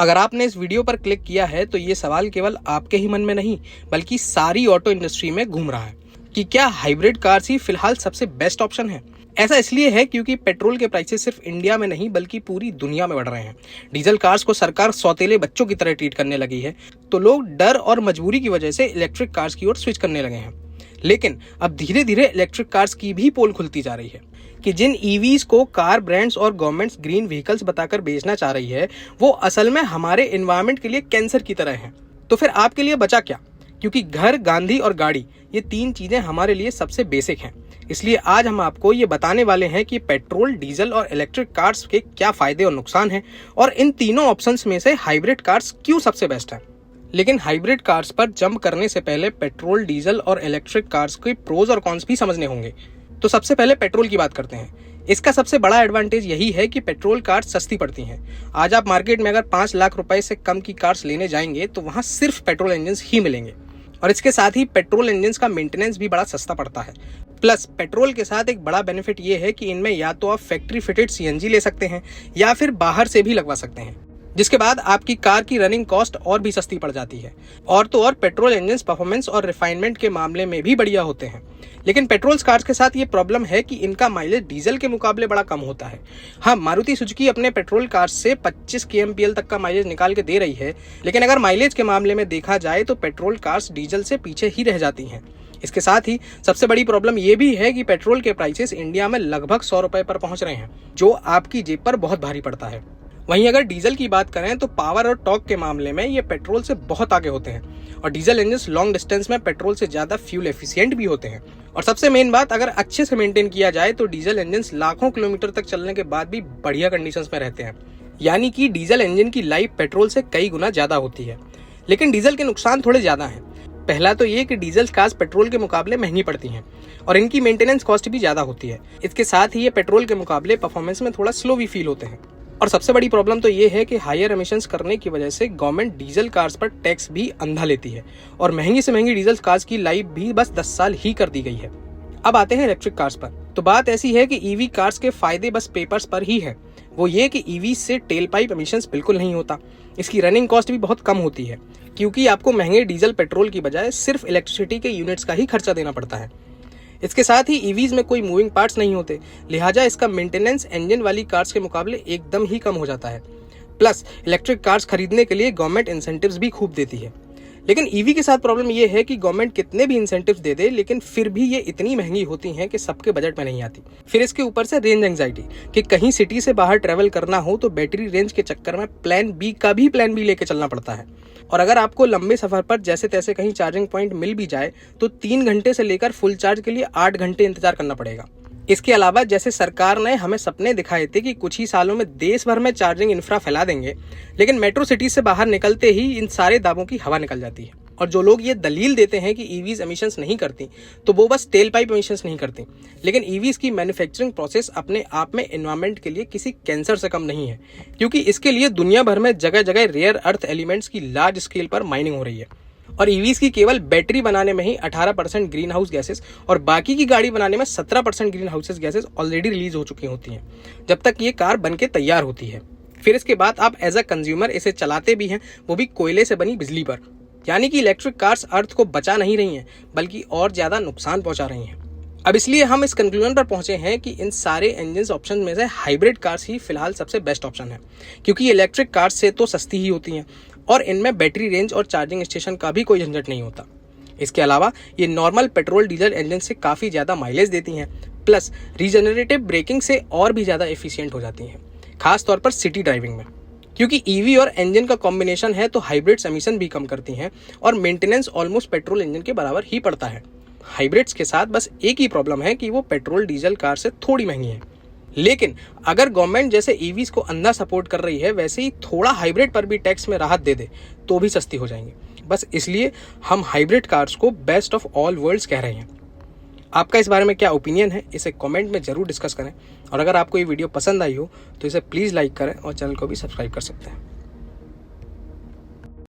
अगर आपने इस वीडियो पर क्लिक किया है तो ये सवाल केवल आपके ही मन में नहीं बल्कि सारी ऑटो इंडस्ट्री में घूम रहा है कि क्या हाइब्रिड कार्स ही फिलहाल सबसे बेस्ट ऑप्शन है। ऐसा इसलिए है क्योंकि पेट्रोल के प्राइसेस सिर्फ इंडिया में नहीं बल्कि पूरी दुनिया में बढ़ रहे हैं। डीजल कार्स को सरकार सौतेले बच्चों की तरह ट्रीट करने लगी है, तो लोग डर और मजबूरी की वजह से इलेक्ट्रिक कार्स की ओर स्विच करने लगे हैं। लेकिन अब धीरे धीरे इलेक्ट्रिक कार्स की भी पोल खुलती जा रही है कि जिन ईवीज को कार ब्रांड्स और गवर्नमेंट्स ग्रीन व्हीकल्स बताकर बेचना चाह रही है वो असल में हमारे एनवायरनमेंट के लिए कैंसर की तरह हैं। तो फिर आपके लिए बचा क्या? क्योंकि घर, गांधी और गाड़ी, ये तीन चीजें हमारे लिए सबसे बेसिक हैं। इसलिए आज हम आपको ये बताने वाले हैं कि पेट्रोल, डीजल और इलेक्ट्रिक कार्स के क्या फायदे और नुकसान हैं और इन तीनों ऑप्शंस में से हाइब्रिड कार्स क्यों सबसे बेस्ट है। लेकिन हाइब्रिड कार्स पर जंप करने से पहले पेट्रोल, डीजल और इलेक्ट्रिक कार्स के प्रोज और कॉन्स भी समझने होंगे। तो सबसे पहले पेट्रोल की बात करते हैं। इसका सबसे बड़ा एडवांटेज यही है कि पेट्रोल कार्स सस्ती पड़ती हैं। आज आप मार्केट में अगर 5 लाख रुपए से कम की कार्स लेने जाएंगे तो वहां सिर्फ पेट्रोल इंजन ही मिलेंगे और इसके साथ ही पेट्रोल इंजन का मेंटेनेंस भी बड़ा सस्ता पड़ता है। प्लस पेट्रोल के साथ एक बड़ा बेनिफिट ये है कि इनमें या तो आप फैक्ट्री फिटेड सीएनजी ले सकते हैं या फिर बाहर से भी लगवा सकते हैं, जिसके बाद आपकी कार की रनिंग कॉस्ट और भी सस्ती पड़ जाती है। और तो और पेट्रोल इंजन परफॉर्मेंस और रिफाइनमेंट के मामले में भी बढ़िया होते हैं। लेकिन पेट्रोल कार्स के साथ ये प्रॉब्लम है कि इनका माइलेज डीजल के मुकाबले बड़ा कम होता है। हाँ, मारुति सुजुकी अपने पेट्रोल कार्स से 25 kmpl तक का माइलेज निकाल के दे रही है, लेकिन अगर माइलेज के मामले में देखा जाए तो पेट्रोल कार्स डीजल से पीछे ही रह जाती हैं। इसके साथ ही सबसे बड़ी प्रॉब्लम ये भी है कि पेट्रोल के प्राइसेस इंडिया में लगभग 100 रुपए पर पहुंच रहे हैं, जो आपकी जेब पर बहुत भारी पड़ता है। वहीं अगर डीजल की बात करें तो पावर और टॉर्क के मामले में ये पेट्रोल से बहुत आगे होते हैं और डीजल इंजन लॉन्ग डिस्टेंस में पेट्रोल से ज्यादा फ्यूल एफिशिएंट भी होते हैं। और सबसे मेन बात, अगर अच्छे से मेंटेन किया जाए तो डीजल इंजन लाखों किलोमीटर तक चलने के बाद भी बढ़िया कंडीशंस में रहते हैं। यानी कि डीजल इंजन की लाइफ पेट्रोल से कई गुना ज्यादा होती है। लेकिन डीजल के नुकसान थोड़े ज्यादा हैं। पहला तो ये कि डीजल कार्स पेट्रोल के मुकाबले महंगी पड़ती हैं और इनकी मेंटेनेंस कॉस्ट भी ज्यादा होती है। इसके साथ ही ये पेट्रोल के मुकाबले परफॉर्मेंस में थोड़ा स्लो भी फील होते हैं। और सबसे बड़ी प्रॉब्लम तो ये है कि हायर एमिशंस करने की वजह से गवर्नमेंट डीजल कार्स पर टैक्स भी अंधा लेती है और महंगी से महंगी डीजल कार्स की लाइफ भी बस 10 साल ही कर दी गई है। अब आते हैं इलेक्ट्रिक कार्स पर। तो बात ऐसी है कि ईवी कार्स के फायदे बस पेपर्स पर ही है। वो ये कि ईवी से टेल पाइप एमिशंस बिल्कुल नहीं होता। इसकी रनिंग कॉस्ट भी बहुत कम होती है क्योंकि आपको महंगे डीजल पेट्रोल की बजाय सिर्फ इलेक्ट्रिसिटी के यूनिट्स का ही खर्चा देना पड़ता है। इसके साथ ही ईवीज में कोई मूविंग पार्ट्स नहीं होते, लिहाजा इसका मेंटेनेंस इंजन वाली कार्स के मुकाबले एकदम ही कम हो जाता है। प्लस इलेक्ट्रिक कार्स खरीदने के लिए गवर्नमेंट इंसेंटिव्स भी खूब देती है। लेकिन ईवी के साथ प्रॉब्लम ये है कि गवर्नमेंट कितने भी इंसेंटिव्स दे दे लेकिन फिर भी ये इतनी महंगी होती हैं कि सबके बजट में नहीं आती। फिर इसके ऊपर से रेंज एंजाइटी कि कहीं सिटी से बाहर ट्रेवल करना हो तो बैटरी रेंज के चक्कर में प्लान बी लेके चलना पड़ता है। और अगर आपको लंबे सफर पर जैसे तैसे कहीं चार्जिंग पॉइंट मिल भी जाए तो 3 घंटे से लेकर फुल चार्ज के लिए 8 घंटे इंतजार करना पड़ेगा। इसके अलावा जैसे सरकार ने हमें सपने दिखाए थे कि कुछ ही सालों में देश भर में चार्जिंग इंफ्रा फैला देंगे, लेकिन मेट्रो सिटी से बाहर निकलते ही इन सारे दावों की हवा निकल जाती है। और जो लोग ये दलील देते हैं कि ईवीज एमिशंस नहीं करती, तो वो बस टेल पाइप एमिशंस नहीं करती, लेकिन ईवीज की मैन्युफैक्चरिंग प्रोसेस अपने आप में एनवायरनमेंट के लिए किसी कैंसर से कम नहीं है, क्योंकि इसके लिए दुनिया भर में जगह जगह रेयर अर्थ एलिमेंट्स की लार्ज स्केल पर माइनिंग हो रही है। और ईवीज की केवल बैटरी बनाने में ही 18% ग्रीन हाउस गैसेस और बाकी की गाड़ी बनाने में 17% green house gases already release हो चुकी होती हैं जब तक ये कार बनके तैयार होती है। फिर इसके बाद आप एज अ कंज्यूमर इसे चलाते भी हैं, वो भी कोयले से बनी बिजली पर। यानी कि इलेक्ट्रिक कार्स अर्थ को बचा नहीं रही हैं बल्कि और ज्यादा नुकसान पहुंचा रही हैं। अब इसलिए हम इस कंक्लूजन पर पहुंचे हैं कि इन सारे इंजन ऑप्शन में से हाइब्रिड कार्स ही फिलहाल सबसे बेस्ट ऑप्शन है, क्योंकि इलेक्ट्रिक कार्स से तो सस्ती ही होती हैं और इनमें बैटरी रेंज और चार्जिंग स्टेशन का भी कोई झंझट नहीं होता। इसके अलावा ये नॉर्मल पेट्रोल डीजल इंजन से काफी ज्यादा माइलेज देती हैं, प्लस रीजनरेटिव ब्रेकिंग से और भी ज्यादा एफिशिएंट हो जाती हैं, खास तौर पर सिटी ड्राइविंग में। क्योंकि ईवी और इंजन का कॉम्बिनेशन है तो हाइब्रिड्स एमिशन भी कम करती हैं और मेंटेनेंस ऑलमोस्ट पेट्रोल इंजन के बराबर ही पड़ता है। हाइब्रिड्स के साथ बस एक ही प्रॉब्लम है कि वो पेट्रोल डीजल कार से थोड़ी महंगी है। लेकिन अगर गवर्नमेंट जैसे ईवीज को अंधा सपोर्ट कर रही है वैसे ही थोड़ा हाइब्रिड पर भी टैक्स में राहत दे दे तो भी सस्ती हो जाएंगी। बस इसलिए हम हाइब्रिड कार्स को बेस्ट ऑफ ऑल वर्ल्ड्स कह रहे हैं। आपका इस बारे में क्या ओपिनियन है, इसे कमेंट में जरूर डिस्कस करें। और अगर आपको ये वीडियो पसंद आई हो तो इसे प्लीज़ लाइक करें और चैनल को भी सब्सक्राइब कर सकते हैं।